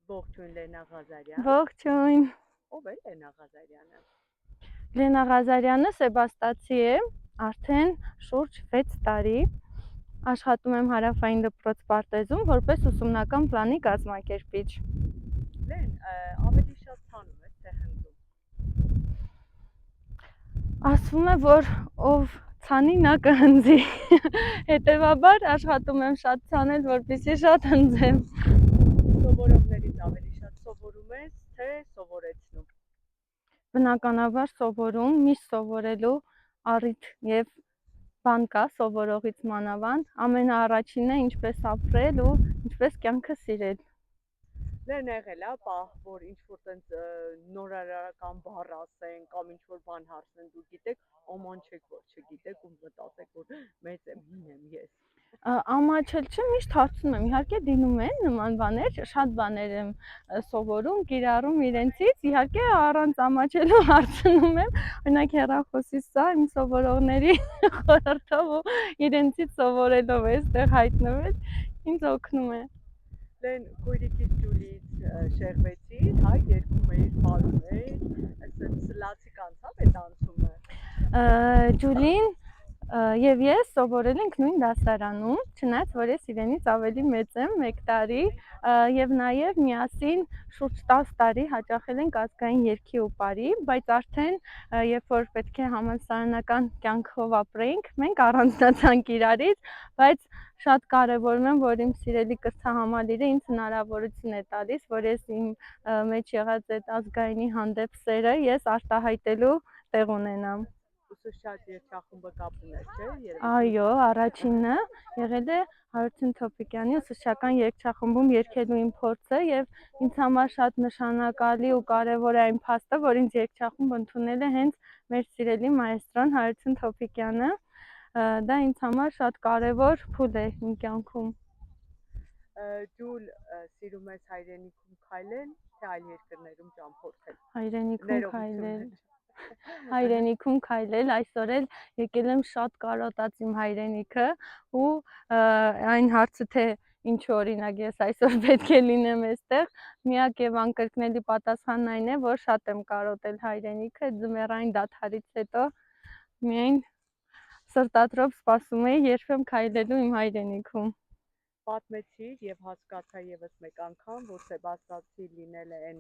Ողջույն Լենա Ղազարյան։ Ողջույն։ Ով է Լենա Ղազարյանը։ Լենա Ղազարյանը Սեբաստացի է, արդեն շուրջ 6 տարի։ Աշխատում եմ Հարավային դպրոց պարտեզում որպես ուսումնական պլանի կազմակերպիչ։ Լեն, ավելի շատ ցանում ես թե հնձում։ Ասվում է, որ ով ցանի նա կհնձի։ Հետևաբար աշխատում եմ շատ ցանել, որպեսզի շատ հնձեմ։ Սովորողներից ավելի շատ սովորում ես, թե սովորեցնում։ Բնականաբար սովորում, միշտ սովորելու առիթ եւ բան կա սովորողից մանավանդ, ամենաառաջինն է ինչպես ապրել ու ինչպես կյանքը սիրել։ Լեն եղել է պահ, որ ինչ-որ տենց նորարարական բառ ասեն կամ ինչ-որ բան հարցնեն, դու գիտեք, ոման չեք, որ չգիտեք ու մտածեք, որ մեծ եմ, հին եմ ես։ Ամաչել չէ, միշտ հարցնում եմ, իհարկե դինում են նման բաներ, շատ բաներ եմ սովորում, կիրառում իրենցից, իհարկե առանց ամաչելու հարցնում եմ, օրինակ հեռախոսից սա իմ սովորողների խորհրդով ու իրենցից սովորելով է այստեղ հայտնվել, ինձ օգնում է։ Լեն քույրիկից Ջուլիից շեղվեցիր, հայ երգում էիր, պարում էիր, այսպես լացիկ անցավ այդ անցումը։ Ջուլին եւ ես սովորել ենք նույն դասարանում, չնայած որ ես իրենից ավելի մեծ եմ, 1 տարի, եւ նաեւ միասին շուրջ 10 տարի հաճախել ենք ազգային երգի ու պարի, բայց արդեն երբ որ պետք է համալսարանական կյանքով ապրեինք, մենք առանձնացանք իրարից, բայց շատ կարևորում եմ, որ իմ սիրելի կրթահամալիրը ինձ հնարավորություն է տալիս, որ ես իմ մեջ եղած այդ ազգայինի հանդեպ սերը ես արտահայտելու տեղ ունենամ։ Ուսուցչած երգչախումբը կապ ուներ, չէ՞։ Այո, առաջինը եղել է Հարություն Թոփիկյանի ուսուցչական երգչախմբում երգելու իմ փորձը եւ ինձ համար շատ նշանակալի ու կարեւոր է այն փաստը, որ ինձ երգչախումբ ընդունել է հենց մեր սիրելի մայեստրոն Հարություն Թոփիկյանը։ Դա ինձ համար շատ կարեւոր փուլ է իմ կյանքում։ Ջուլ, սիրում ես հայրենիքում քայլել, թե այլ երկրներում ճամփորդել։ Հայրենիքում քայլել։ Հայրենիքում քայլել, այսօր էլ եկել եմ շատ կարոտած իմ հայրենիքը ու այն հարցը թե ինչու օրինակ ես այսօր պետք է լինեմ այստեղ, միակ եւ անկրկնելի պատասխանն այն է, որ շատ եմ կարոտել հայրենիքը, ձմեռային դադարից հետո միայն սրտատրոփ սպասում էի երբ եմ քայլելու իմ հայրենիքում։ Պատմեցիր եւ հասկացա եւս մեկ անգամ, որ Սեբաստացի լինելը այն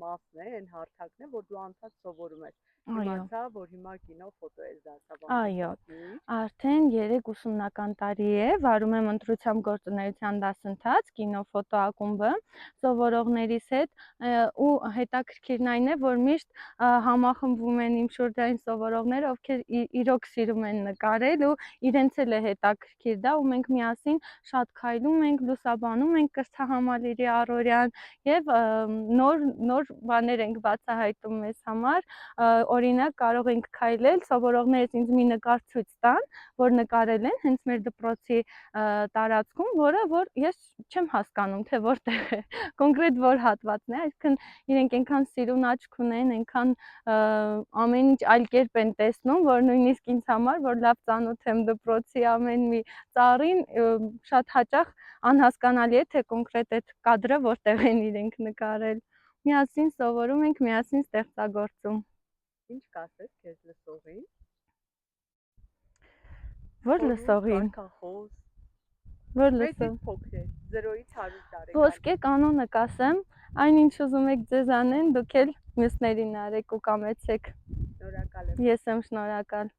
մասն է, այն հարթակն է, որ դու անցած սովորում ես։ Իմացա, որ հիմա կինո ֆոտո ես դասավանդում։ Այո, արդեն 3 ուսումնական տարի է, վարում եմ ընտրությամբ գործունեության դասընթաց, կինո ֆոտո ակումբը սովորողներիս հետ ու հետաքրքիրն այն է, որ միշտ համախմբվում են իմ շուրջային սովորողները, ովքեր իրոք սիրում են նկարել ու իրենց էլ է հետաքրքիր դա ու մենք միասին շատ քայլում ենք, լուսաբանում ենք կրթահամալիրի առօրյան եւ նոր բաներ ենք բացահայտում մեզ համար, օրինակ կարող ենք քայլել, սովորողներս ինձ մի նկար ցույց տան, որ նկարել են հենց մեր դպրոցի տարածքում, որ ես չեմ հասկանում, թե որտեղ է, կոնկրետ որ հատվածն է, այսինքն իրենք այնքան սիրուն աչք ունեն, այնքան ամեն ինչ այլ կերպ են տեսնում, որ նույնիսկ ինձ համար, որ լավ ծանոթ եմ դպրոցի ամեն մի ծառին, շատ հաճախ անհասկանալի է, թե կոնկրետ այդ կադրը որտեղ են իրենք նկարել։ Միասին սովորում ենք, միասին ստեղծագործում։ Ինչ կասես քեզ լսողին։ Որ լսողին։ Որ լսող։ Փոքր է, 0-ից 100 տարեկան։ Ոսկե կանոնը կասեմ, այնինչ ուզում եք ձեզ անեն, դուք էլ մյուսներին արեք ու կամեցեք։ Շնորհակալ եմ։ Ես եմ շնորհակալ։